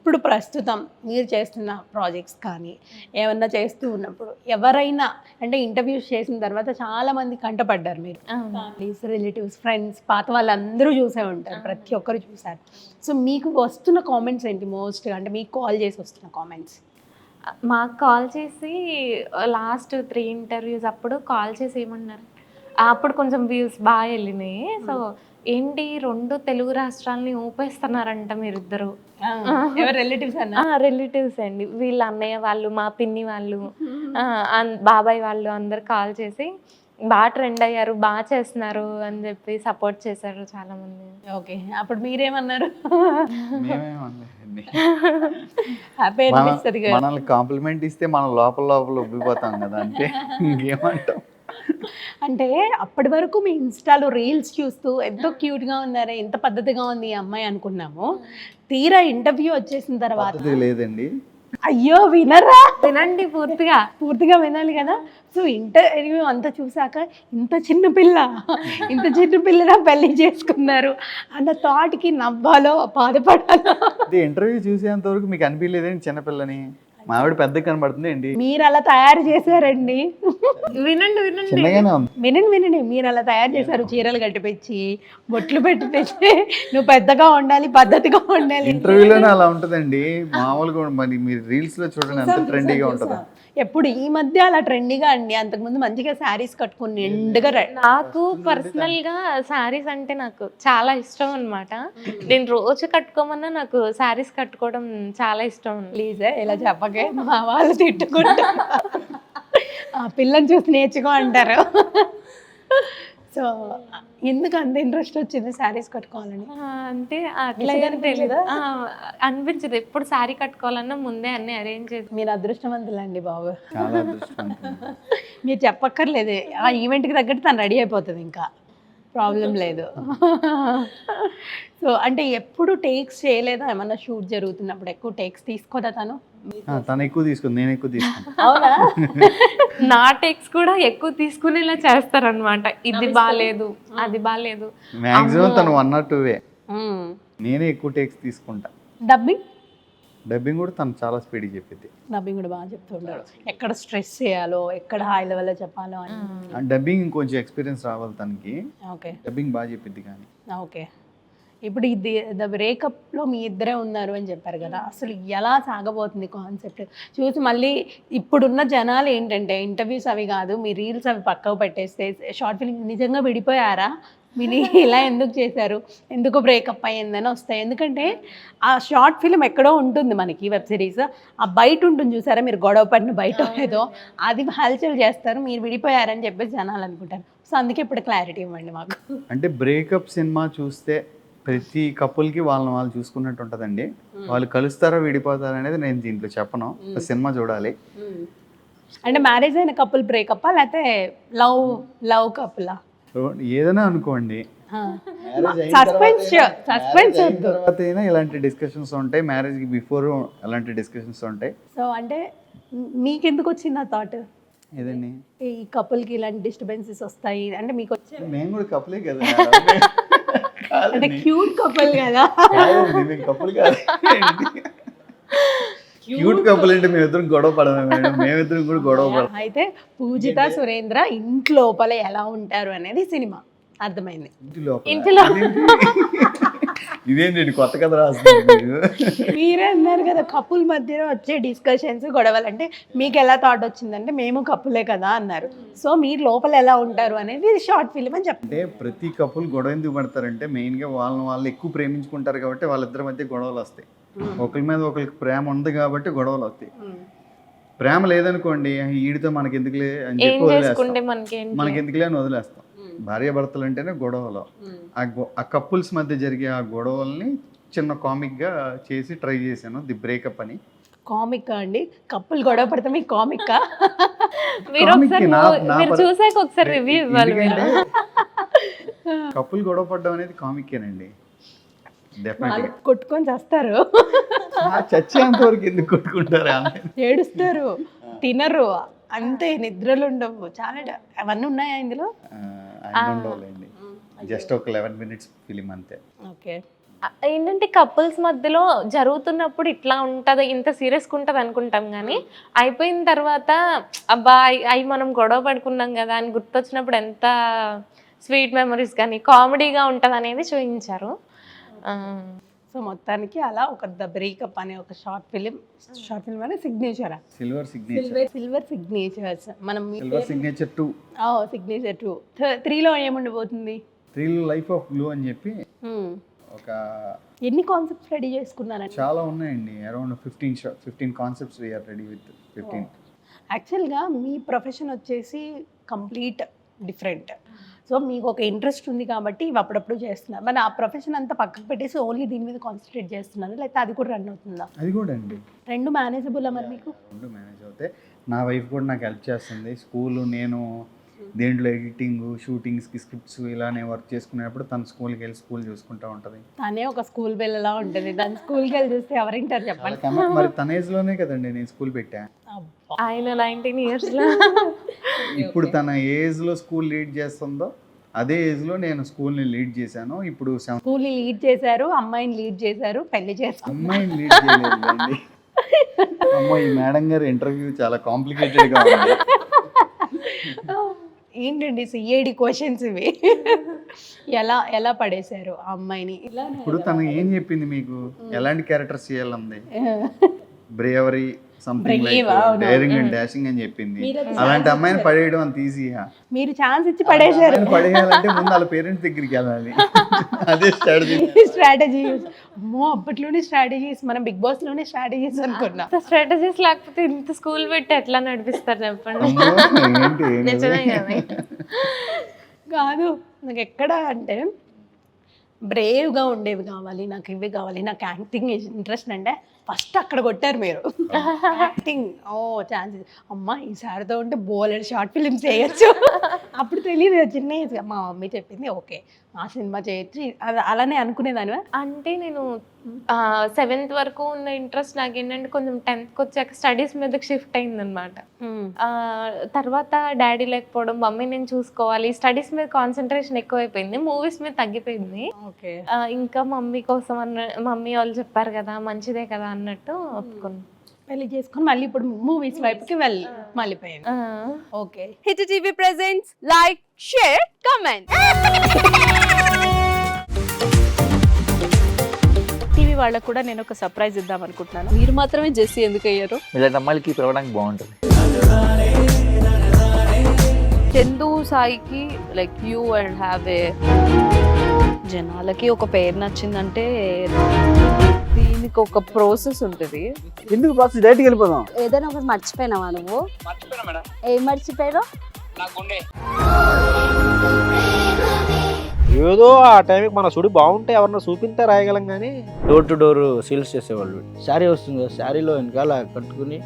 ఇప్పుడు ప్రస్తుతం మీరు చేస్తున్న ప్రాజెక్ట్స్ కానీ ఏమన్నా చేస్తూ ఉన్నప్పుడు ఎవరైనా అంటే ఇంటర్వ్యూస్ చేసిన తర్వాత చాలా మంది కంటపడ్డారు మీరు, ఫ్యామిలీస్, రిలేటివ్స్, ఫ్రెండ్స్, పాత వాళ్ళందరూ చూసే ఉంటారు, ప్రతి ఒక్కరు చూసారు. సో మీకు వస్తున్న కామెంట్స్ ఏంటి మోస్ట్గా, అంటే మీకు కాల్ చేసి వస్తున్న కామెంట్స్? మాకు కాల్ చేసి లాస్ట్ 3 ఇంటర్వ్యూస్ అప్పుడు కాల్ చేసి ఏమన్నారు, అప్పుడు కొంచెం వ్యూస్ బాగా వెళ్ళినాయి. సో ఏంటి 2 తెలుగు రాష్ట్రాలని ఊపేస్తున్నారంట మీరిద్దరు. ఎవరు రిలేటివ్స్ అన్న? రిలేటివ్స్ అండి, వీళ్ళ అన్నయ్య వాళ్ళు, మా పిన్ని వాళ్ళు, బాబాయ్ వాళ్ళు అందరు కాల్ చేసి బాగా ట్రెండ్ అయ్యారు, బాగా చేస్తున్నారు అని చెప్పి సపోర్ట్ చేశారు చాలా మంది. ఓకే, అప్పుడు మీరేమన్నారు? మేమేమనలేదండి. హ్యాపీ అనిపిస్తుంది కదా. మనల్ని కాంప్లిమెంట్ ఇస్తే మనం లోపల లోపల ఉబ్బిపోతాం కదా, అంటే ఇంకేమంటాం. అంటే అప్పటి వరకు మీ ఇన్స్టాలో రీల్స్ చూస్తూ ఎంతో క్యూట్గా ఉన్నారే, ఎంత పద్ధతిగా ఉంది ఈ అమ్మాయి అనుకున్నాము. తీరా ఇంటర్వ్యూ వచ్చేసిన తర్వాత పద్ధతి లేదండి. అయ్యో వినరా, వినండి పూర్తిగా. పూర్తిగా వినాలి కదా. సో ఇంటర్వ్యూ అంతా చూసాక ఇంత చిన్న పిల్లరా పెళ్లి చేసుకున్నారు అన్న థాట్కి నవ్వాలో బాధపడాలో? ఇది ఇంటర్వ్యూ చూసేంత వరకు మీకు అనిపించలేదండి చిన్నపిల్లని? మా ఆవిడ పెద్ద కనబడుతుంది ఏంటి? మీరు అలా తయారు చేశారండి. వినండి చిన్నగానే ఉంది. వినండి, మీరు అలా తయారు చేశారు, చీరలు కట్టిపించి బొట్లు పెట్టిపించి నువ్వు పెద్దగా ఉండాలి, పద్ధతిగా ఉండాలి. ఇంటర్వ్యూలోనే అలా ఉంటుందండి. మామూలుగా మరి మీరు రీల్స్ లో చూడండి ఎంత ట్రెండీగా ఉంటుందా. ఎప్పుడు ఈ మధ్య అలా ట్రెండీగా అండి, అంతకుముందు మంచిగా శారీస్ కట్టుకుని నిండుగా నాకు పర్సనల్ గా శారీస్ అంటే నాకు చాలా ఇష్టం అన్నమాట. నేను రోజు కట్టుకోమన్నా నాకు శారీస్ కట్టుకోవడం చాలా ఇష్టం. ప్లీజ్ ఇలా చెప్పకే, మా వాళ్ళు తిట్టుకుంటారు, ఆ పిల్లని చూసి నేర్చుకో అంటారు. సో ఎందుకు అంత ఇంట్రెస్ట్ వచ్చింది శారీస్ కట్టుకోవాలని? అంటే అట్లా తెలియదు, అనిపించదు. ఎప్పుడు శారీ కట్టుకోవాలన్నా ముందే అన్ని అరేంజ్ చేసి. మీరు అదృష్టవంతులండి బాబు. చాలా అదృష్టవంతులు. మీరు చెప్పక్కర్లేదు, ఆ ఈవెంట్కి తగ్గట్టు తను రెడీ అయిపోతుంది, ఇంకా ప్రాబ్లం లేదు. సో అంటే ఎప్పుడు టేక్స్ చేయలేదా? ఏమన్నా షూట్ జరుగుతున్నప్పుడు ఎక్కువ టేక్స్ తీసుకోదా తను? తను ఎక్కువ తీసుకుంది, నేను ఎక్కువ తీసుకున్నాను. అవునా? నా టేక్స్ కూడా ఎక్కువ తీసుకునేలా చేస్తారనమాట. ఇది బాగాలేదు, అది బాగాలేదు. మ్యాక్సిమం తను 1 or 2 నేనే ఎక్కువ టేక్స్ తీసుకుంటా. డబ్బింగ్ కూడా తను చాలా స్పీడ్గా చెప్పింది. డబ్బింగ్ కూడా బాగా చెప్తుంటారు, ఎక్కడ స్ట్రెస్ చేయాలో, ఎక్కడ హై లెవెల్లో చెప్పాలో అని. డబ్బింగ్ ఇంకొంచెం ఎక్స్పీరియన్స్ రావాలి తనకి. ఓకే, డబ్బింగ్ బాగా చెప్పింది. కానీ ఓకే, ఇప్పుడు ఇది ద బ్రేకప్లో మీ ఇద్దరే ఉన్నారు అని చెప్పారు కదా, అసలు ఎలా సాగబోతుంది కాన్సెప్ట్? చూసి మళ్ళీ ఇప్పుడున్న జనాలు ఏంటంటే ఇంటర్వ్యూస్ అవి కాదు, మీ రీల్స్ అవి పక్కకు పెట్టేస్తే షార్ట్ ఫిల్మ్ నిజంగా విడిపోయారా, మీరు ఇలా ఎందుకు చేశారు, ఎందుకు బ్రేకప్ అయ్యిందని వస్తాయి. ఎందుకంటే ఆ షార్ట్ ఫిల్మ్ ఎక్కడో ఉంటుంది మనకి, వెబ్ సిరీస్ ఆ బయట ఉంటుంది చూసారా, మీరు గొడవ పడిన బయట ఏదో అది హల్చల్ చేస్తారు, మీరు విడిపోయారని చెప్పేసి జనాలు అనుకుంటారు. సో అందుకే ఇప్పుడు క్లారిటీ ఇవ్వండి మాకు. అంటే బ్రేకప్ సినిమా చూస్తే ప్రతి కపుల్కి వాళ్ళని వాళ్ళు చూసుకున్నట్టు ఉంటుందండి. వాళ్ళు కలుస్తారా విడిపోతారా అనేది నేను దీంట్లో చెప్పను, సినిమా చూడాలి. అంటే మ్యారేజ్ అయిన కపుల్ బ్రేకప్పా లేకపోతే లవ్ కపులా? ఏదైనా అనుకోండి, సస్పెన్స్ తర్వాత అయినా ఇలాంటి డిస్కషన్స్ ఉంటాయి, మ్యారేజ్కి బిఫోర్ అలాంటి డిస్కషన్స్ ఉంటాయి. సో అంటే మీకెందుకు వచ్చింది ఆ థాట్? ఏదండి ఈ కపుల్కి ఇలాంటి డిస్టర్బెన్సెస్ వస్తాయి అంటే మీకు వచ్చే? మేము కూడా కపులే కదా, అంటే క్యూట్ కపుల్ కదా. కపుల్ కాదు, క్యూట్ కపుల్ అంటే మేమిద్దరం గొడవ పడమే మేడం, మేమిద్దరం కూడా గొడవ పడము. అయితే పూజిత సురేంద్ర ఇంట్లోపల ఎలా ఉంటారు అనేది సినిమా అర్థమైంది. ఇంట్లో ఇదేంటి కొత్త కథ రాస్తున్నారు? మీరే అన్నారు కదా కపుల్ మధ్యలో వచ్చే డిస్కషన్స్, గొడవలు. అంటే మీకు ఎలా థాట్ వచ్చిందంటే మేము కపులే కదా అన్నారు. సో మీరు లోపల ఎలా ఉంటారు అనేది షార్ట్ ఫిల్మ్ అని చెప్పండి. అంటే ప్రతి కపుల్ గొడవ ఎందుకు పడతారంటే మెయిన్గా వాళ్ళు ఎక్కువ ప్రేమించుకుంటారు కాబట్టి వాళ్ళిద్దరి మధ్య గొడవలు వస్తాయి. ఒకరి మీద ఒకరికి ప్రేమ ఉంది కాబట్టి గొడవలు వస్తాయి. ప్రేమ లేదనుకోండి, వీడితో మనకి ఎందుకులే అని చెప్పి వదిలేస్తాం, మనకి ఎందుకులే అని వదిలేస్తాం. భార్య భర్తలు అంటేనే గొడవలు. ఆ కపుల్స్ మధ్య జరిగే ఆ గొడవల్ని చిన్న కామిక్గా చేసి ట్రై చేశాను, ది బ్రేకప్ అని. కామిక్ అండి, కపుల్ గొడవ పడితే మీకు కామిక్? చూసాక ఒకసారి రివ్యూ ఇవ్వాలి. కపుల్ గొడవ పడ్డం అనేది కామికేనండి. కొట్టుకొని చేస్తారు, చచ్చేంత వరకు ఎందుకు కొట్టుకుంటారు, ఏడుస్తారు, తినరు, అంతే, నిద్రలు ఉండవు, చాలా అవన్నీ ఉన్నాయా ఇందులో? ఉండవులేండి, జస్ట్ ఒక 11 minutes ఫిలిం అంతే. ఓకే, ఏంటంటే కపుల్స్ మధ్యలో జరుగుతున్నప్పుడు ఇట్లా ఉంటుంది, ఇంత సీరియస్గా ఉంటుంది అనుకుంటాం, కానీ అయిపోయిన తర్వాత అబ్బా అవి మనం గొడవ పడుకున్నాం కదా అని గుర్తొచ్చినప్పుడు ఎంత స్వీట్ మెమరీస్ కానీ కామెడీగా ఉంటుంది అనేది చూపించారు. సో మొత్తానికి అలా ఒక ద బ్రేకప్ అనే ఒక షార్ట్ ఫిలిం అనే సిగ్నేచరా, సిల్వర్ సిగ్నేచర్, సిల్వర్ సిగ్నేచర్స్. మనం సిల్వర్ సిగ్నేచర్ 2, సిగ్నేచర్ 2, 3లో ఏముండబోతుంది? 3 లైఫ్ ఆఫ్ బ్లూ అని చెప్పి ఒక ఎన్ని కాన్సెప్ట్స్ రెడీ చేసుకున్నారండి? చాలా ఉన్నాయండి. Around 15 concepts we are ready with 15. యాక్చువల్గా మీ ప్రొఫెషన్ వచ్చేసి కంప్లీట్ డిఫరెంట్. సో మీకు ఒక ఇంట్రెస్ట్ ఉంది కాబట్టి ఇవి అప్పుడప్పుడు చేస్తున్నారు. మరి ఆ ప్రొఫెషన్ అంతా పక్కకు పెట్టేసి ఓన్లీ దీని మీద కాన్సన్ట్రేట్ చేస్తున్నారు, లేకపోతే అది కూడా రన్ అవుతుందా? అది కూడా అండి, రెండు మేనేజబుల్ మరి మీకు? రెండు మేనేజ్ అవుతాయి. నా వైఫ్ కూడా నాకు హెల్ప్ చేస్తుంది. స్కూల్ నేను దేంట్లో ఎడిటింగ్, షూటింగ్స్కి, స్క్రిప్ట్స్ ఇలానే వర్క్ చేసుకునేటప్పుడు తను స్కూల్కి వెళ్ళి స్కూల్ చూసుకుంటూ ఉంటుంది. తనే ఒక స్కూల్ పిల్లలా ఉంటుంది, దాని స్కూల్కి వెళ్ళి చూస్తే ఎవరింటారు చెప్పండి. మరి తన ఏజ్లోనే కదండి నేను స్కూల్ పెట్టా. ఆయన 19 yearsలో ఇప్పుడు తన ఏజ్లో స్కూల్ లీడ్ చేస్తుందో అదే ఏజ్లో నేను స్కూల్ని లీడ్ చేశాను. ఇప్పుడు స్కూల్ని లీడ్ చేశారు, అమ్మాయిని లీడ్ చేశారు, పెళ్లి చేస్తారు. అమ్మాయిని లీడ్ చేయలేదండి. అమ్మో, ఈ మేడం గారి ఇంటర్వ్యూ చాలా కాంప్లికేటెడ్గా ఉంది. ఏంటండి సిఐడి క్వశ్చన్స్ ఇవి? ఎలా పడేశారు ఆ అమ్మాయిని? ఇప్పుడు తను ఏం చెప్పింది మీకు? ఎలాంటి క్యారెక్టర్స్ చేయాలంది? Bravery, something like daring and dashing అని చెప్పింది. అలాంటి అమ్మాయిని పడేయడం అంత ఈజీగా? మీరు ఛాన్స్ ఇచ్చి పడేశారు. పడేయాలంటే ముందు వాళ్ళ పేరెంట్స్ దగ్గరికి వెళ్ళాలి. అదే స్ట్రాటజీ. అమ్మో, అప్పట్లోనే స్ట్రాటజీస్, మనం బిగ్ బాస్ లోనే స్ట్రాటజీస్ అనుకున్నా. స్ట్రాటజీస్ లేకపోతే ఇంత స్కూల్ పెట్టి ఎట్లా నడిపిస్తారు చెప్పండి? నిజమే కదా. కాదు, నాకు ఎక్కడ అంటే బ్రేవ్గా ఉండేవి కావాలి, నాకు ఇవి కావాలి, నాకు యాక్టింగ్ ఇంట్రెస్ట్ అంటే ఫస్ట్ అక్కడ కొట్టారు మీరు. యాక్టింగ్ ఛాన్సెస్ అమ్మ ఈసారితో ఉంటే బోలెడ్ షార్ట్ ఫిలిమ్స్ చేయొచ్చు. అప్పుడు తెలియదు, చిన్న ఏజ్. మా మమ్మీ చెప్పింది ఓకే ఆ సినిమా చేయొచ్చు, అలానే అనుకునేదాన్ని. అంటే నేను 7th వరకు ఉన్న ఇంట్రెస్ట్ నాకు ఏంటంటే కొంచెం 10th వచ్చాక స్టడీస్ మీదకి షిఫ్ట్ అయిందనమాట. తర్వాత డాడీ లేకపోవడం, మమ్మీ నేను చూసుకోవాలి, స్టడీస్ మీద కాన్సన్ట్రేషన్ ఎక్కువైపోయింది, మూవీస్ మీద తగ్గిపోయింది. ఇంకా మమ్మీ కోసం మమ్మీ వాళ్ళు చెప్పారు కదా మంచిదే కదా అన్నట్టు ఒప్పుకున్నాను. పెళ్లి చేసుకొని మళ్ళీ ఇప్పుడు మూవీస్ వైపుకి మళ్ళీపోయాను. Okay. Hit TV presents like, share, comment. TV వాళ్ళకు కూడా నేను ఒక సర్ప్రైజ్ ఇద్దాం అనుకుంటున్నాను. మీరు మాత్రమే జెస్సీ ఎందుకు అయ్యారు? ఇలాంటి అమ్మాయిలకి పిలవడానికి బాగుంటుంది. చందు సాయికి like you and have a, జనాలకి ఒక పేరు నచ్చిందంటే దీనికి ఒక ప్రాసెస్ ఉంటుంది. ఎందుకు ప్రాసెస్? డైరెక్ట్కి వెళ్ళిపోదాం. ఏదైనా ఒకటి మర్చిపోయినావా నువ్వు? ఏం మర్చిపోయావు? ఏదో ఆ టైంకి మన సుడి బాగుంటే ఎవరన్నా చూపిస్తే రాయగలం, కానీ డోర్ టు డోర్ సేల్స్ చేసేవాళ్ళు. శారీ వస్తుంది, శారీలో వెనకాల కట్టుకుని